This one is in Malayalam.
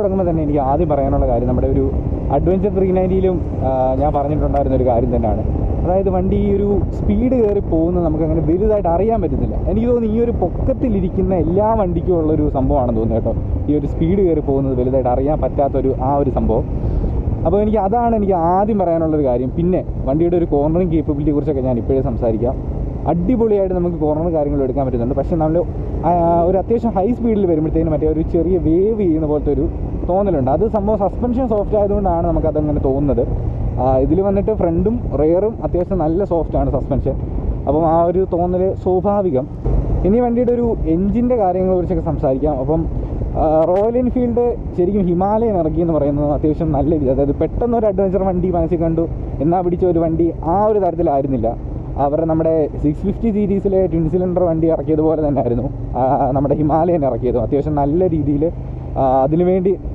ഇറങ്ങുമ്പോൾ തന്നെ എനിക്ക് ആദ്യം പറയാനുള്ള കാര്യം നമ്മുടെ ഒരു അഡ്വഞ്ചർ 390ലും ഞാൻ പറഞ്ഞിട്ടുണ്ടായിരുന്ന ഒരു കാര്യം തന്നെയാണ്. അതായത് വണ്ടി ഈ ഒരു സ്പീഡ് കയറി പോകുന്നത് നമുക്കങ്ങനെ വലുതായിട്ട് അറിയാൻ പറ്റുന്നില്ല. എനിക്ക് തോന്നുന്നു ഈ ഒരു പൊക്കത്തിലിരിക്കുന്ന എല്ലാ വണ്ടിക്കും ഉള്ളൊരു സംഭവമാണെന്ന് തോന്നുന്നു കേട്ടോ, ഈ ഒരു സ്പീഡ് കയറി പോകുന്നത് വലുതായിട്ട് അറിയാൻ പറ്റാത്തൊരു ഒരു സംഭവം. അപ്പോൾ അതാണ് എനിക്ക് ആദ്യം പറയാനുള്ളൊരു കാര്യം. പിന്നെ വണ്ടിയുടെ ഒരു കോർണറിങ് കേപ്പബിലിറ്റിയെ കുറിച്ചൊക്കെ ഞാൻ ഇപ്പോഴേ സംസാരിക്കാം. അടിപൊളിയായിട്ട് നമുക്ക് കോർണർ കാര്യങ്ങൾ എടുക്കാൻ പറ്റുന്നുണ്ട്. പക്ഷേ നമ്മൾ ഒരു അത്യാവശ്യം ഹൈ സ്പീഡിൽ വരുമ്പോഴത്തേനും മറ്റേ ഒരു ചെറിയ വേവ് ചെയ്യുന്ന പോലത്തെ ഒരു തോന്നലുണ്ട്. അത് സംഭവം സസ്പെൻഷൻ സോഫ്റ്റ് ആയതുകൊണ്ടാണ് നമുക്കതങ്ങനെ തോന്നുന്നത്. ഇതിൽ വന്നിട്ട് ഫ്രണ്ടും റെയറും അത്യാവശ്യം നല്ല സോഫ്റ്റാണ് സസ്പെൻഷൻ. അപ്പം ആ ഒരു തോന്നൽ സ്വാഭാവികം. ഇനി വണ്ടിയുടെ ഒരു എൻജിൻ്റെ കാര്യങ്ങളെ കുറിച്ചൊക്കെ സംസാരിക്കാം. അപ്പം റോയൽ എൻഫീൽഡ് ശരിക്കും ഹിമാലയൻ ഇറക്കിയെന്ന് പറയുന്നത് അത്യാവശ്യം നല്ല രീതി, അതായത് പെട്ടെന്നൊരു അഡ്വഞ്ചർ വണ്ടി മനസ്സിൽ കണ്ടു എന്നാൽ പിടിച്ച ഒരു വണ്ടി ആ ഒരു തരത്തിലായിരുന്നില്ല. അവരുടെ നമ്മുടെ 650 സീരീസിലെ ട്വിൻ സിലിണ്ടർ വണ്ടി ഇറക്കിയതുപോലെ തന്നെ ആയിരുന്നു നമ്മുടെ ഹിമാലയൻ ഇറക്കിയതും. അത്യാവശ്യം നല്ല രീതിയിൽ അതിനുവേണ്ടി